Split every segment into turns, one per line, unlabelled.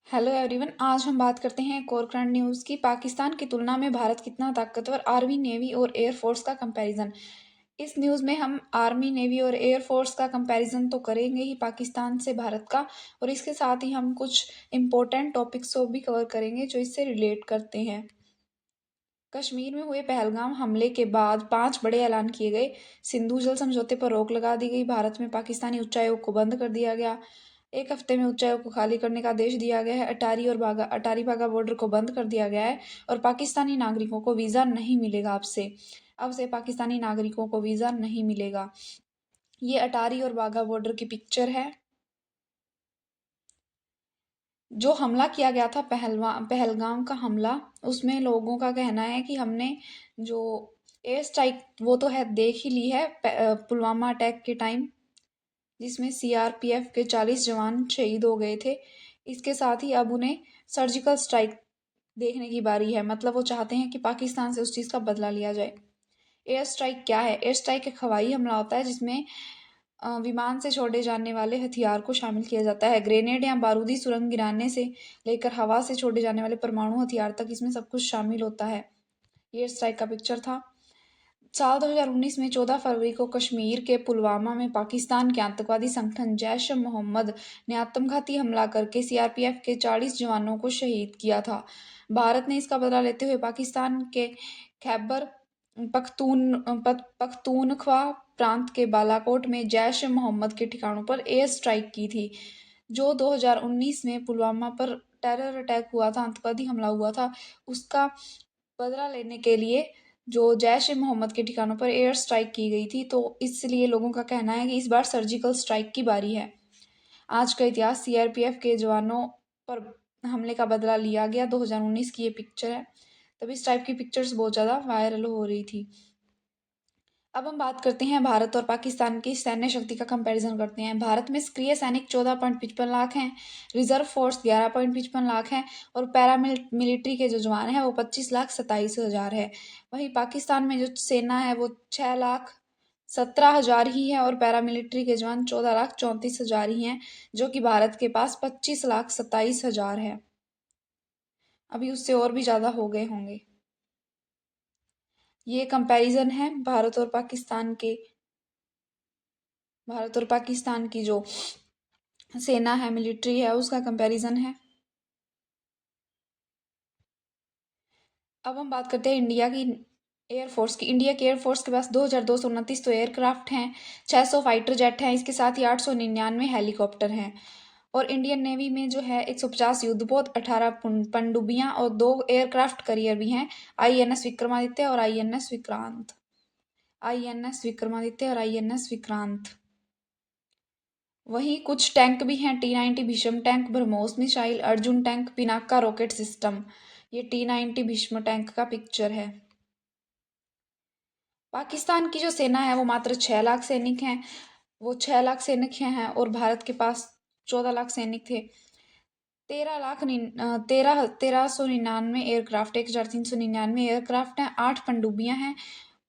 Hello everyone. आज हम बात करते हैं एक और करंट न्यूज़ की। पाकिस्तान की तुलना में भारत कितना ताकतवर, आर्मी नेवी और एयरफोर्स का कंपैरिजन। इस न्यूज़ में हम आर्मी नेवी और एयरफोर्स का कंपैरिजन तो करेंगे ही पाकिस्तान से भारत का, और इसके साथ ही हम कुछ इम्पोर्टेंट टॉपिक्स को भी कवर करेंगे जो इससे रिलेट करते हैं। कश्मीर में हुए पहलगाम हमले के बाद 5 बड़े ऐलान किए गए। सिंधु जल समझौते पर रोक लगा दी गई। भारत में पाकिस्तानी उच्चायोग को बंद कर दिया गया। 1 हफ्ते में उच्चायोग को खाली करने का आदेश दिया गया है। अटारी वाघा बॉर्डर को बंद कर दिया गया है और पाकिस्तानी नागरिकों को वीज़ा नहीं मिलेगा अब से पाकिस्तानी नागरिकों को वीज़ा नहीं मिलेगा। ये अटारी और वाघा बॉर्डर की पिक्चर है। जो हमला किया गया था पहलगाम का हमला, उसमें लोगों का कहना है कि हमने जो एयर स्ट्राइक वो तो है देख ही ली है पुलवामा अटैक के टाइम, जिसमें सीआरपीएफ के 40 जवान शहीद हो गए थे। इसके साथ ही अब उन्हें सर्जिकल स्ट्राइक देखने की बारी है। मतलब वो चाहते हैं कि पाकिस्तान से उस चीज़ का बदला लिया जाए। एयर स्ट्राइक क्या है? एयर स्ट्राइक एक हवाई हमला होता है जिसमें विमान से छोड़े जाने वाले हथियार को शामिल किया जाता है। ग्रेनेड या बारूदी सुरंग गिराने से लेकर हवा से छोड़े जाने वाले परमाणु हथियार तक इसमें सब कुछ शामिल होता है। एयर स्ट्राइक का पिक्चर था। साल 2019 में 14 फरवरी को कश्मीर के पुलवामा में पाकिस्तान के आतंकवादी संगठन जैश ए मोहम्मद ने आत्मघाती हमला करके सीआरपीएफ के 40 जवानों को शहीद किया था। भारत ने इसका बदला लेते हुए पाकिस्तान के खैबर पख्तूनख्वा प्रांत के बालाकोट में जैश ए मोहम्मद के ठिकानों पर एयर स्ट्राइक की थी। जो 2019 में पुलवामा पर टेरर अटैक हुआ था, आतंकवादी हमला हुआ था, उसका बदला लेने के लिए जो जैश ए मोहम्मद के ठिकानों पर एयर स्ट्राइक की गई थी, तो इसलिए लोगों का कहना है कि इस बार सर्जिकल स्ट्राइक की बारी है। आज का इतिहास। सीआरपीएफ के जवानों पर हमले का बदला लिया गया। 2019 की ये पिक्चर है। तब इस टाइप की पिक्चर्स बहुत ज़्यादा वायरल हो रही थी। अब हम बात करते हैं भारत और पाकिस्तान की सैन्य शक्ति का कंपैरिजन करते हैं। भारत में सक्रिय सैनिक 14.55 लाख हैं, रिजर्व फोर्स 11.55 लाख हैं और मिलिट्री के जो जवान हैं वो 25,27,000 है। वहीं पाकिस्तान में जो सेना है वो 6,17,000 ही है और पैरामिलिट्री के जवान 14,34,000 ही हैं, जो कि भारत के पास 25,27,000 है। अभी उससे और भी ज़्यादा हो गए होंगे। ये कंपैरिजन है भारत और पाकिस्तान की जो सेना है, मिलिट्री है, उसका कंपैरिजन है। अब हम बात करते हैं इंडिया की एयरफोर्स की। इंडिया की एयरफोर्स के पास 2,229 तो एयरक्राफ्ट हैं, 600 फाइटर जेट हैं, इसके साथ ही 899 हेलीकॉप्टर हैं। और इंडियन नेवी में जो है 150 युद्धपोत, 18 पनडुब्बियां और 2 एयरक्राफ्ट करियर भी हैं, आईएनएस विक्रमादित्य और आईएनएस विक्रांत। वहीं कुछ टैंक भी हैं, T-90 Bhishma tank, BrahMos missile, Arjun tank, Pinaka rocket system. ये T-90 भीष्म टैंक का पिक्चर है। पाकिस्तान की जो सेना है वो मात्र 6 लाख सैनिक हैं। और भारत के पास 14 लाख सैनिक थे। 13,399 एयरक्राफ्ट, 1,399 एयरक्राफ्ट हैं, 8 पनडुब्बियां हैं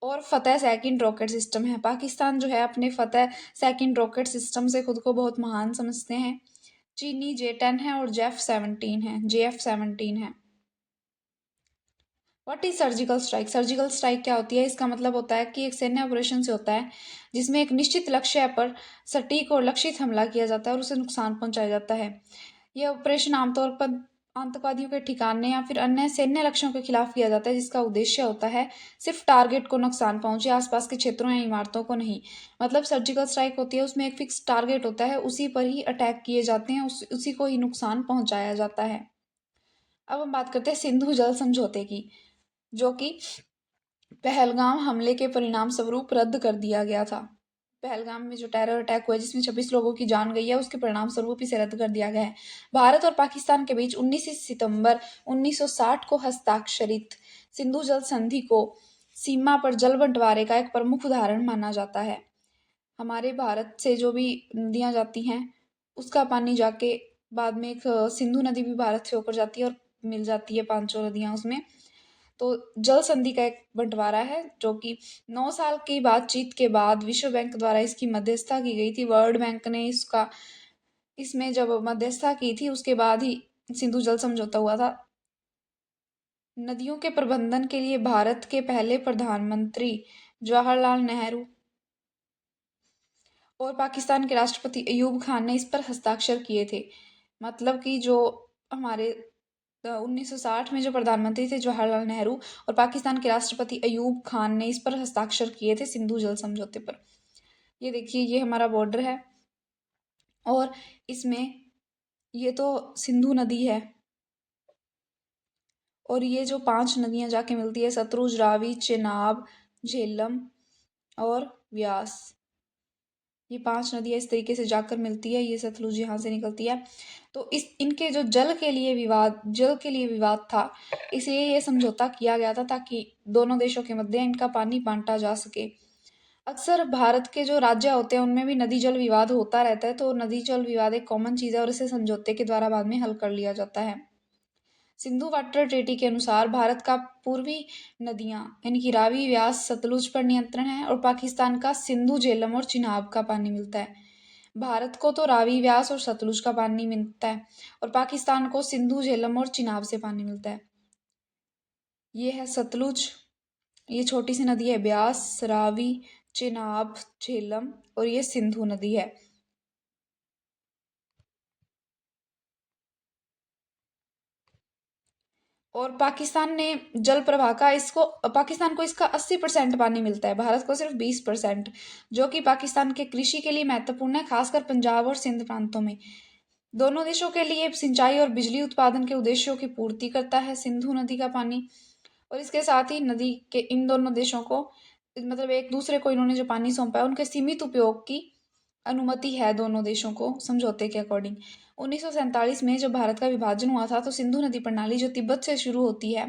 और फतेह सेकंड रॉकेट सिस्टम है। पाकिस्तान जो है अपने फतेह सेकंड रॉकेट सिस्टम से खुद को बहुत महान समझते हैं। चीनी J-10 है और JF-17 है। What is surgical strike? Surgical strike क्या होती है? इसका मतलब होता है कि एक सैन्य ऑपरेशन से होता है जिसमें एक निश्चित लक्ष्य पर सटीक और लक्षित हमला किया जाता है और उसे नुकसान पहुंचाया जाता है। यह ऑपरेशन आमतौर पर आतंकवादियों के ठिकाने या फिर अन्य सैन्य लक्ष्यों के खिलाफ किया जाता है, जिसका उद्देश्य होता है सिर्फ टारगेट को नुकसान पहुंचे, आसपास के क्षेत्रों या इमारतों को नहीं। मतलब सर्जिकल स्ट्राइक होती है, उसमें एक फिक्स टारगेट होता है, उसी पर ही अटैक किए जाते हैं, उसी को ही नुकसान पहुंचाया जाता है। अब हम बात करते हैं सिंधु जल समझौते की, जो कि पहलगाम हमले के परिणाम स्वरूप रद्द कर दिया गया था। पहलगाम में जो टेरर अटैक हुआ जिसमें 26 लोगों की जान गई है, उसके परिणाम स्वरूप इसे रद्द कर दिया गया है। भारत और पाकिस्तान के बीच 19 सितंबर 1960 को हस्ताक्षरित सिंधु जल संधि को सीमा पर जल बंटवारे का एक प्रमुख उदाहरण माना जाता है। हमारे भारत से जो भी नदियाँ जाती हैं उसका पानी जाके बाद में एक सिंधु नदी भी भारत से होकर जाती है और मिल जाती है 5 नदियाँ उसमें। तो जल संधि का एक बंटवारा है जो कि 9 साल की बातचीत के बाद विश्व बैंक द्वारा इसकी मध्यस्थता की गई थी। वर्ल्ड बैंक ने इसमें जब मध्यस्थता की थी उसके बाद ही सिंधु जल समझौता हुआ था। नदियों के प्रबंधन के लिए भारत के पहले प्रधानमंत्री जवाहरलाल नेहरू और पाकिस्तान के राष्ट्रपति अयूब खान ने इस पर हस्ताक्षर किए थे। मतलब कि जो हमारे 1960 में जो प्रधानमंत्री थे जवाहरलाल नेहरू और पाकिस्तान के राष्ट्रपति अयूब खान ने इस पर हस्ताक्षर किए थे सिंधु जल समझौते पर। ये देखिए, ये हमारा बॉर्डर है और इसमें ये तो सिंधु नदी है और ये जो 5 नदियां जाके मिलती है, सतलुज, रावी, चेनाब, झेलम और व्यास, ये 5 नदियां इस तरीके से जाकर मिलती है। ये सतलुज यहाँ से निकलती है। तो इस इनके जो जल के लिए विवाद था, इसलिए ये समझौता किया गया था ताकि दोनों देशों के मध्य इनका पानी बांटा जा सके। अक्सर भारत के जो राज्य होते हैं उनमें भी नदी जल विवाद होता रहता है, तो नदी जल विवाद एक कॉमन चीज़ है और इसे समझौते के द्वारा बाद में हल कर लिया जाता है। सिंधु वाटर ट्रीटी के अनुसार भारत का पूर्वी नदियां यानी कि रावी, व्यास, सतलुज पर नियंत्रण है और पाकिस्तान का सिंधु, झेलम और चिनाब का पानी मिलता है। भारत को तो रावी, व्यास और सतलुज का पानी मिलता है और पाकिस्तान को सिंधु, झेलम और चिनाब से पानी मिलता है। ये है सतलुज, ये छोटी सी नदी है, ब्यास, रावी, चिनाब, झेलम और ये सिंधु नदी है। और पाकिस्तान ने जल प्रवाह का इसको पाकिस्तान को इसका 80% पानी मिलता है, भारत को सिर्फ 20%, जो कि पाकिस्तान के कृषि के लिए महत्वपूर्ण है, खासकर पंजाब और सिंध प्रांतों में। दोनों देशों के लिए सिंचाई और बिजली उत्पादन के उद्देश्यों की पूर्ति करता है सिंधु नदी का पानी। और इसके साथ ही नदी के इन दोनों देशों को, मतलब एक दूसरे को इन्होंने जो पानी सौंपा है उनके सीमित उपयोग की अनुमति है दोनों देशों को समझौते के अकॉर्डिंग। 1947 में जब भारत का विभाजन हुआ था तो सिंधु नदी प्रणाली जो तिब्बत से शुरू होती है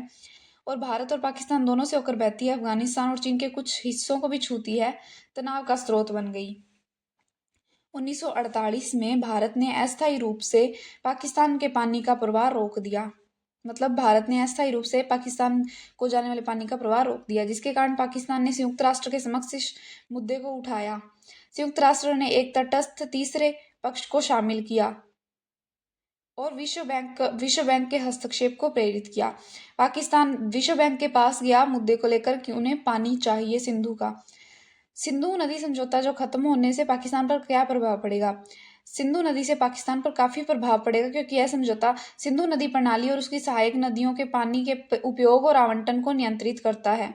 और भारत और पाकिस्तान दोनों से होकर बहती है, अफगानिस्तान और चीन के कुछ हिस्सों को भी छूती है, तनाव का स्रोत बन गई। 1948 में भारत ने अस्थायी रूप से पाकिस्तान के पानी का प्रवाह रोक दिया। मतलब भारत ने अस्थायी रूप से पाकिस्तान को जाने वाले पानी का प्रवाह रोक दिया, जिसके कारण पाकिस्तान ने संयुक्त राष्ट्र के समक्ष इस मुद्दे को उठाया। संयुक्त राष्ट्र ने एक तटस्थ तीसरे पक्ष को शामिल किया और विश्व बैंक के हस्तक्षेप को प्रेरित किया। पाकिस्तान विश्व बैंक के पास गया मुद्दे को लेकर कि उन्हें पानी चाहिए सिंधु का। सिंधु नदी समझौता जो खत्म होने से पाकिस्तान पर क्या प्रभाव पड़ेगा? सिंधु नदी से पाकिस्तान पर काफी प्रभाव पड़ेगा, क्योंकि यह समझौता सिंधु नदी प्रणाली और उसकी सहायक नदियों के पानी के उपयोग और आवंटन को नियंत्रित करता है।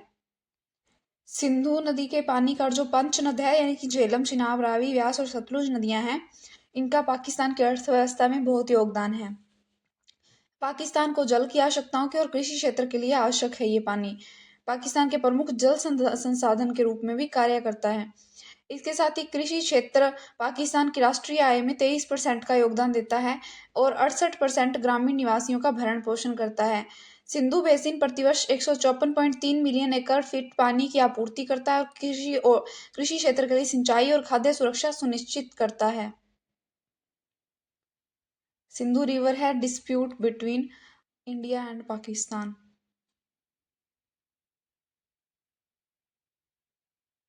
सिंधु नदी के पानी का जो पंचनद है यानी कि झेलम, चिनाब, रावी, व्यास और सतलुज नदियां हैं, इनका पाकिस्तान की अर्थव्यवस्था में बहुत योगदान है। पाकिस्तान को जल की आवश्यकताओं के और कृषि क्षेत्र के लिए आवश्यक है ये पानी। पाकिस्तान के प्रमुख जल संसाधन के रूप में भी कार्य करता है। इसके साथ ही कृषि क्षेत्र पाकिस्तान की राष्ट्रीय आय में 23% का योगदान देता है और 68% ग्रामीण निवासियों का भरण पोषण करता है। सिंधु बेसिन प्रतिवर्ष 154.3 मिलियन एकड़ फीट पानी की आपूर्ति करता है और कृषि क्षेत्र के लिए सिंचाई और खाद्य सुरक्षा सुनिश्चित करता है। सिंधु रिवर है dispute between India and Pakistan.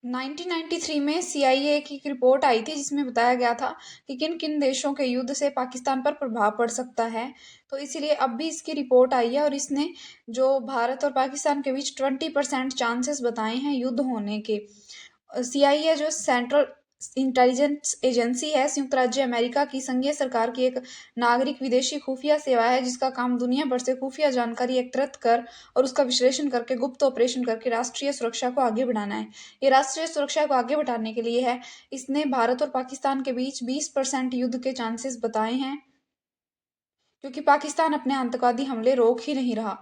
1993 में CIA की एक रिपोर्ट आई थी जिसमें बताया गया था कि किन किन देशों के युद्ध से पाकिस्तान पर प्रभाव पड़ सकता है। तो इसीलिए अब भी इसकी रिपोर्ट आई है और इसने जो भारत और पाकिस्तान के बीच 20% चांसेस बताए हैं युद्ध होने के। CIA जो सेंट्रल इंटेलिजेंस एजेंसी है, संयुक्त राज्य अमेरिका की संघीय सरकार की एक नागरिक विदेशी खुफिया सेवा है जिसका काम दुनिया भर से खुफिया जानकारी एकत्रित कर और उसका विश्लेषण करके गुप्त ऑपरेशन करके राष्ट्रीय सुरक्षा को आगे बढ़ाना है। ये राष्ट्रीय सुरक्षा को आगे बढ़ाने के लिए है। इसने भारत और पाकिस्तान के बीच 20% युद्ध के चांसेस बताए हैं, क्योंकि पाकिस्तान अपने आतंकवादी हमले रोक ही नहीं रहा।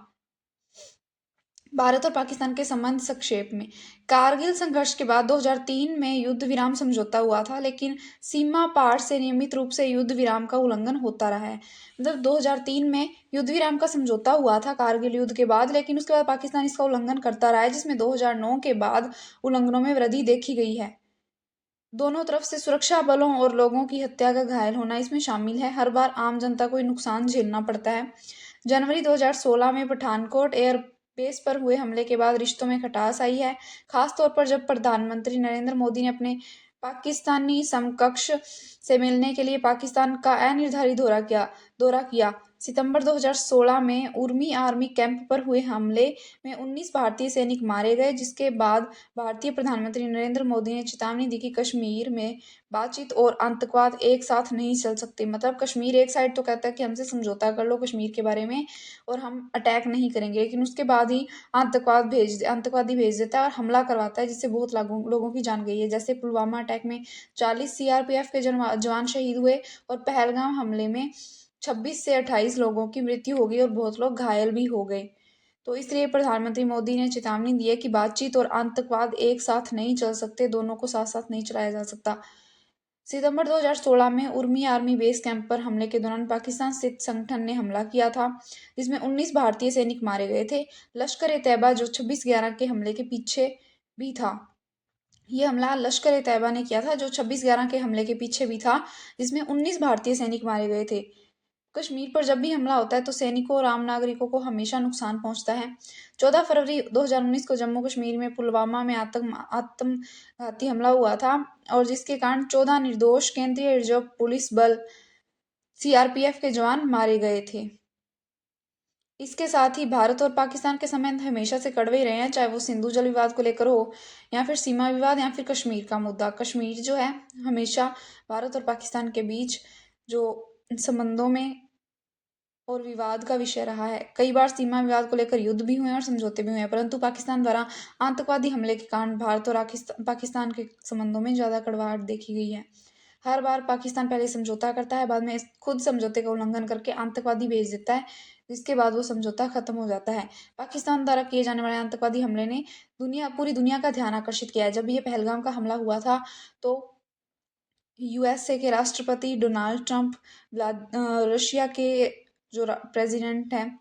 भारत और पाकिस्तान के संबंध संक्षेप में। कारगिल संघर्ष के बाद 2003 में युद्ध विराम समझौता हुआ था, लेकिन सीमा पार से नियमित रूप से युद्ध विराम का उल्लंघन होता रहा है। मतलब 2003 में युद्ध विराम का समझौता हुआ था कारगिल युद्ध के बाद, लेकिन उसके बाद पाकिस्तान इसका उल्लंघन करता रहा है, जिसमें 2009 के बाद उल्लंघनों में वृद्धि देखी गई है। दोनों तरफ से सुरक्षा बलों और लोगों की हत्या का घायल होना इसमें शामिल है। हर बार आम जनता को नुकसान झेलना पड़ता है। जनवरी 2016 में पठानकोट एयर बेस पर हुए हमले के बाद रिश्तों में खटास आई है, खासतौर पर जब प्रधानमंत्री नरेंद्र मोदी ने अपने पाकिस्तानी समकक्ष से मिलने के लिए पाकिस्तान का अनिर्धारित दौरा किया। दौरा किया। सितंबर 2016 में उर्मी आर्मी कैंप पर हुए हमले में 19 भारतीय सैनिक मारे गए, जिसके बाद भारतीय प्रधानमंत्री नरेंद्र मोदी ने चेतावनी दी कि कश्मीर में बातचीत और आतंकवाद एक साथ नहीं चल सकते। मतलब कश्मीर एक साइड तो कहता है कि हमसे समझौता कर लो कश्मीर के बारे में और हम अटैक नहीं करेंगे, लेकिन उसके बाद ही आतंकवादी भेज देता है और हमला करवाता है, जिससे बहुत लोगों की जान गई है। जैसे पुलवामा अटैक में 40 सीआरपीएफ के जवान शहीद हुए और पहलगाम हमले में 26 से 28 लोगों की मृत्यु हो गई और बहुत लोग घायल भी हो गए। तो इसलिए प्रधानमंत्री मोदी ने चेतावनी दी है कि बातचीत और आतंकवाद एक साथ नहीं चल सकते, दोनों को साथ साथ नहीं चलाया जा सकता। सितंबर 2016 में उर्मी आर्मी बेस कैंप पर हमले के दौरान पाकिस्तान स्थित संगठन ने हमला किया था, जिसमें 19 भारतीय सैनिक मारे गए थे। लश्कर-ए-तैयबा जो 26/11 के हमले के पीछे भी था। ये हमला लश्कर-ए-तैयबा ने किया था, जो 26/11 के हमले के पीछे भी था, जिसमें 19 भारतीय सैनिक मारे गए थे। कश्मीर पर जब भी हमला होता है तो सैनिकों और आम नागरिकों को हमेशा नुकसान पहुंचता है। 14 फरवरी 2019 को जम्मू कश्मीर में पुलवामा में आत्मघाती हमला हुआ था और जिसके कारण 14 निर्दोष केंद्रीय रिजर्व पुलिस बल सीआरपीएफ के जवान मारे गए थे। इसके साथ ही भारत और पाकिस्तान के संबंध हमेशा से कड़वे ही रहे हैं, चाहे वो सिंधु जल विवाद को लेकर हो या फिर सीमा विवाद या फिर कश्मीर का मुद्दा। कश्मीर जो है हमेशा भारत और पाकिस्तान के बीच जो संबंधों में और विवाद का विषय रहा है। कई बार सीमा विवाद को लेकर युद्ध भी हुए हैं और समझौते भी हुए हैं, परंतु पाकिस्तान द्वारा आतंकवादी हमले के कारण भारत और पाकिस्तान के संबंधों में ज़्यादा कड़वाहट देखी गई है। हर बार पाकिस्तान पहले समझौता करता है, बाद में खुद समझौते का उल्लंघन करके आतंकवादी भेज देता है, जिसके बाद वो समझौता खत्म हो जाता है। पाकिस्तान द्वारा किए जाने वाले आतंकवादी हमले ने पूरी दुनिया का ध्यान आकर्षित किया है। जब ये पहलगाम का हमला हुआ था तो यूएसए के राष्ट्रपति डोनाल्ड ट्रंप, रशिया के जो प्रेसिडेंट हैं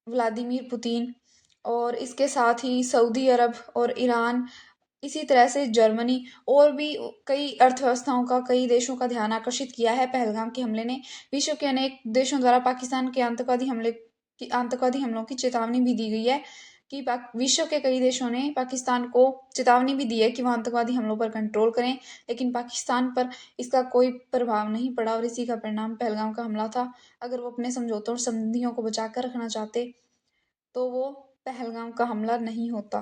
व्लादिमीर पुतिन, और इसके साथ ही सऊदी अरब और ईरान, इसी तरह से जर्मनी और भी कई अर्थव्यवस्थाओं का, कई देशों का ध्यान आकर्षित किया है। पहलगाम के हमले ने विश्व के अनेक देशों द्वारा पाकिस्तान के आतंकवादी हमलों की चेतावनी भी दी गई है कि विश्व के कई देशों ने पाकिस्तान को चेतावनी भी दी है कि वह आतंकवादी हमलों पर कंट्रोल करें, लेकिन पाकिस्तान पर इसका कोई प्रभाव नहीं पड़ा और इसी का परिणाम पहलगाम का हमला था। अगर वो अपने समझौतों और संधियों को बचा कर रखना चाहते तो वो पहलगाम का हमला नहीं होता।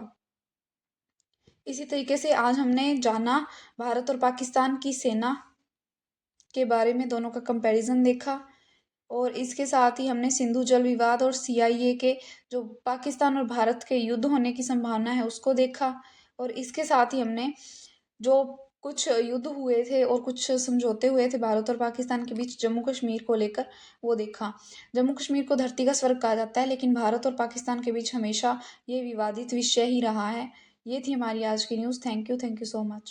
इसी तरीके से आज हमने जाना भारत और पाकिस्तान की सेना के बारे में, दोनों का कंपैरिजन देखा और इसके साथ ही हमने सिंधु जल विवाद और सीआईए के जो पाकिस्तान और भारत के युद्ध होने की संभावना है उसको देखा और इसके साथ ही हमने जो कुछ युद्ध हुए थे और कुछ समझौते हुए थे भारत और पाकिस्तान के बीच जम्मू कश्मीर को लेकर, वो देखा। जम्मू कश्मीर को धरती का स्वर्ग कहा जाता है, लेकिन भारत और पाकिस्तान के बीच हमेशा ये विवादित विषय ही रहा है। ये थी हमारी आज की news. Thank you so much.